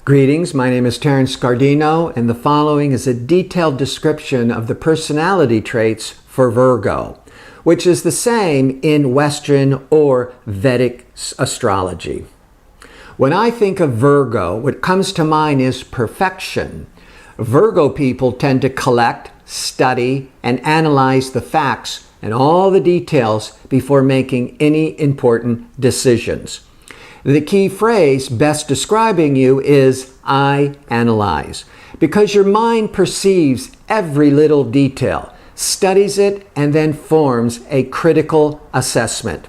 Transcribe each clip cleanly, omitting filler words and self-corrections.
Greetings, my name is Terence Scardino, and the following is a detailed description of the personality traits for Virgo, which is the same in Western or Vedic astrology. When I think of Virgo, what comes to mind is perfection. Virgo people tend to collect, study, and analyze the facts and all the details before making any important decisions. The key phrase best describing you is I analyze, because your mind perceives every little detail, studies it, and then forms a critical assessment.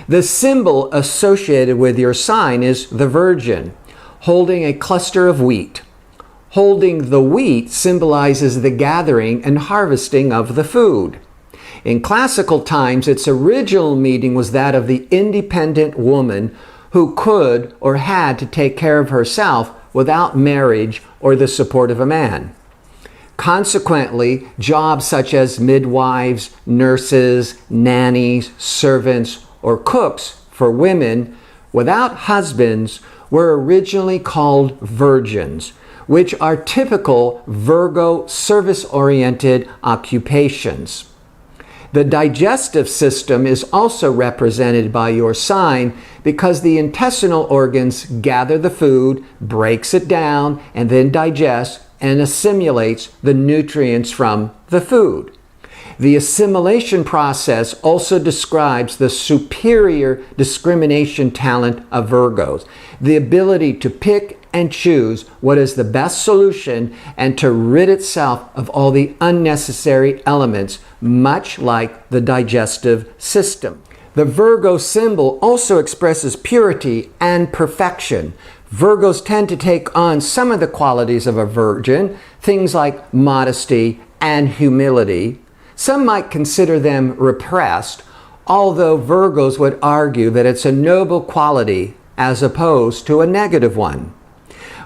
The symbol associated with your sign is the Virgin, holding a cluster of wheat. Holding the wheat symbolizes the gathering and harvesting of the food. In classical times, its original meaning was that of the independent woman who could or had to take care of herself without marriage or the support of a man. Consequently, jobs such as midwives, nurses, nannies, servants, or cooks for women without husbands were originally called virgins, which are typical Virgo service-oriented occupations. The digestive system is also represented by your sign because the intestinal organs gather the food, breaks it down, and then digests and assimilates the nutrients from the food. The assimilation process also describes the superior discrimination talent of Virgos, the ability to pick and choose what is the best solution and to rid itself of all the unnecessary elements, much like the digestive system. The Virgo symbol also expresses purity and perfection. Virgos tend to take on some of the qualities of a virgin, things like modesty and humility. Some might consider them repressed, although Virgos would argue that it's a noble quality as opposed to a negative one.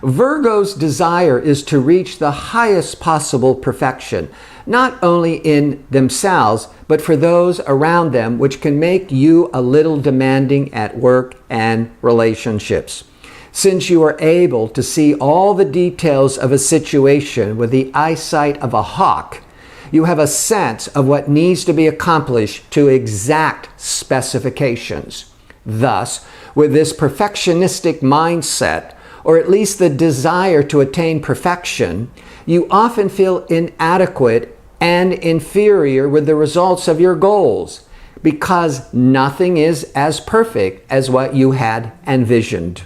Virgo's desire is to reach the highest possible perfection, not only in themselves, but for those around them, which can make you a little demanding at work and relationships. Since you are able to see all the details of a situation with the eyesight of a hawk, you have a sense of what needs to be accomplished to exact specifications. Thus, with this perfectionistic mindset, or at least the desire to attain perfection, you often feel inadequate and inferior with the results of your goals, because nothing is as perfect as what you had envisioned.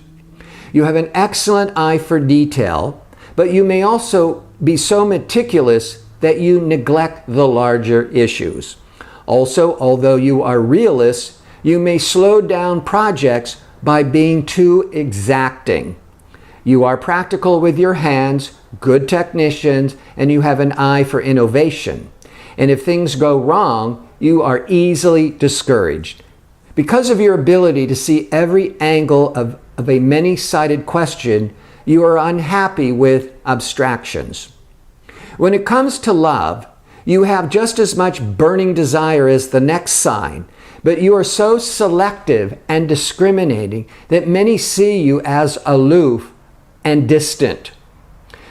You have an excellent eye for detail, but you may also be so meticulous that you neglect the larger issues. Also, although you are realists, you may slow down projects by being too exacting. You are practical with your hands, good technicians, and you have an eye for innovation. And if things go wrong, you are easily discouraged. Because of your ability to see every angle of a many-sided question, you are unhappy with abstractions. When it comes to love, you have just as much burning desire as the next sign, but you are so selective and discriminating that many see you as aloof and distant.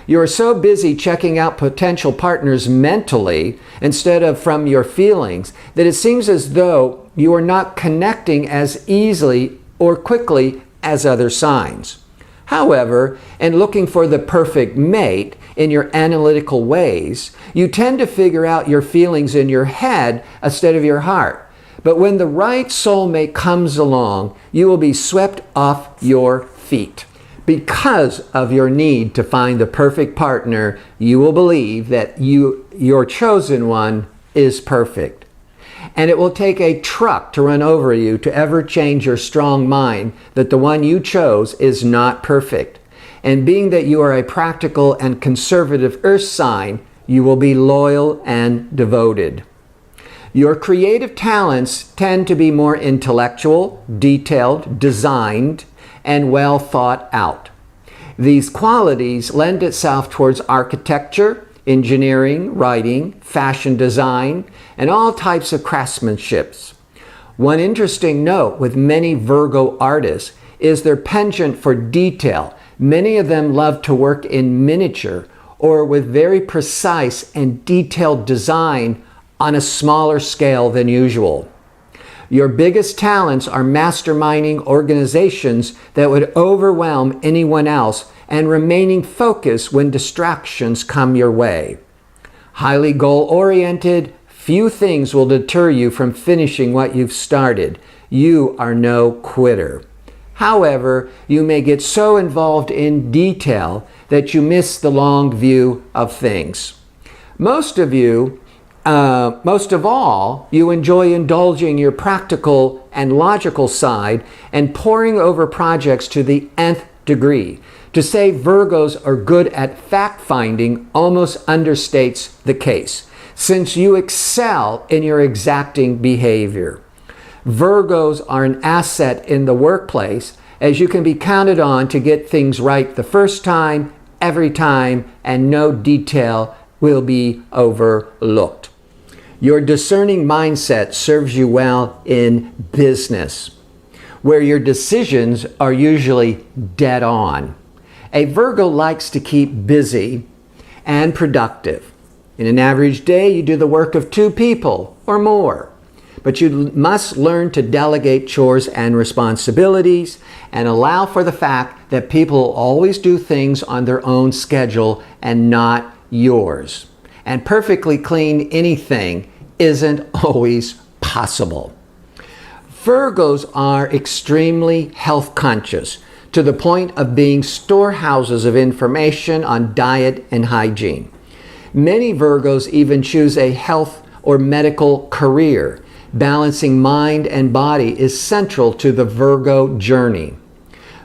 You are so busy checking out potential partners mentally instead of from your feelings that it seems as though you are not connecting as easily or quickly as other signs. However, in looking for the perfect mate in your analytical ways, you tend to figure out your feelings in your head instead of your heart. But when the right soulmate comes along, you will be swept off your feet. Because of your need to find the perfect partner, you will believe that your chosen one is perfect. And it will take a truck to run over you to ever change your strong mind that the one you chose is not perfect. And being that you are a practical and conservative earth sign, you will be loyal and devoted. Your creative talents tend to be more intellectual, detailed, designed, and well thought out. These qualities lend itself towards architecture, engineering, writing, fashion design, and all types of craftsmanships. One interesting note with many Virgo artists is their penchant for detail. Many of them love to work in miniature or with very precise and detailed design on a smaller scale than usual. Your biggest talents are masterminding organizations that would overwhelm anyone else and remaining focused when distractions come your way. Highly goal-oriented, few things will deter you from finishing what you've started. You are no quitter. However, you may get so involved in detail that you miss the long view of things. Most of all, you enjoy indulging your practical and logical side and poring over projects to the nth degree. To say Virgos are good at fact-finding almost understates the case, since you excel in your exacting behavior. Virgos are an asset in the workplace, as you can be counted on to get things right the first time, every time, and no detail will be overlooked. Your discerning mindset serves you well in business, where your decisions are usually dead on. A Virgo likes to keep busy and productive. In an average day, you do the work of 2 people or more. But you must learn to delegate chores and responsibilities and allow for the fact that people always do things on their own schedule and not yours. And perfectly clean anything isn't always possible. Virgos are extremely health conscious, to the point of being storehouses of information on diet and hygiene. Many Virgos even choose a health or medical career. Balancing mind and body is central to the Virgo journey.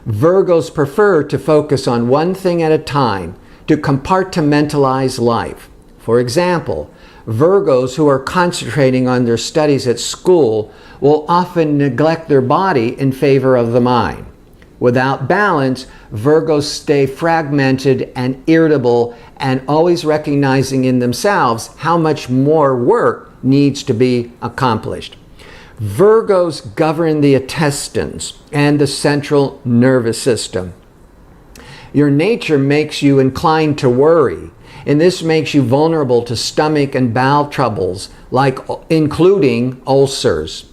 Virgos prefer to focus on one thing at a time, to compartmentalize life. For example, Virgos who are concentrating on their studies at school will often neglect their body in favor of the mind. Without balance, Virgos stay fragmented and irritable and always recognizing in themselves how much more work needs to be accomplished. Virgos govern the intestines and the central nervous system. Your nature makes you inclined to worry, and this makes you vulnerable to stomach and bowel troubles, including ulcers.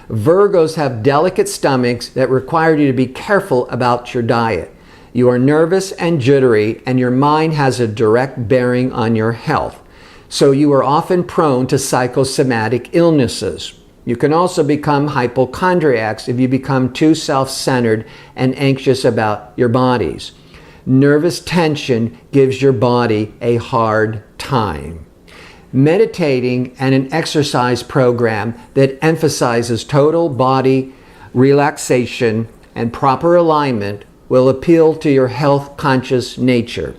Virgos have delicate stomachs that require you to be careful about your diet. You are nervous and jittery, and your mind has a direct bearing on your health. So you are often prone to psychosomatic illnesses. You can also become hypochondriacs if you become too self-centered and anxious about your bodies. Nervous tension gives your body a hard time. Meditating and an exercise program that emphasizes total body relaxation and proper alignment will appeal to your health-conscious nature.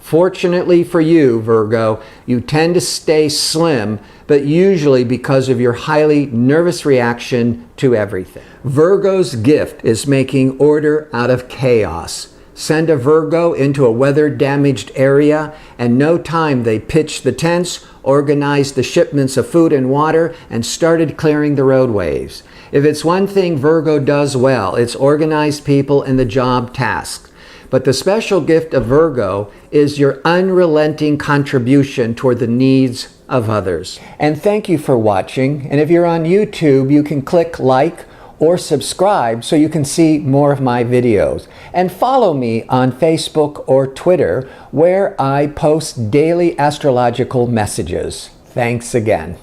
Fortunately for you, Virgo, you tend to stay slim, but usually because of your highly nervous reaction to everything. Virgo's gift is making order out of chaos. Send a Virgo into a weather-damaged area, and no time they pitched the tents, organized the shipments of food and water, and started clearing the roadways. If it's one thing Virgo does well, it's organize people in the job tasks. But the special gift of Virgo is your unrelenting contribution toward the needs of others. And thank you for watching. And if you're on YouTube, you can click like or subscribe so you can see more of my videos. And follow me on Facebook or Twitter, where I post daily astrological messages. Thanks again.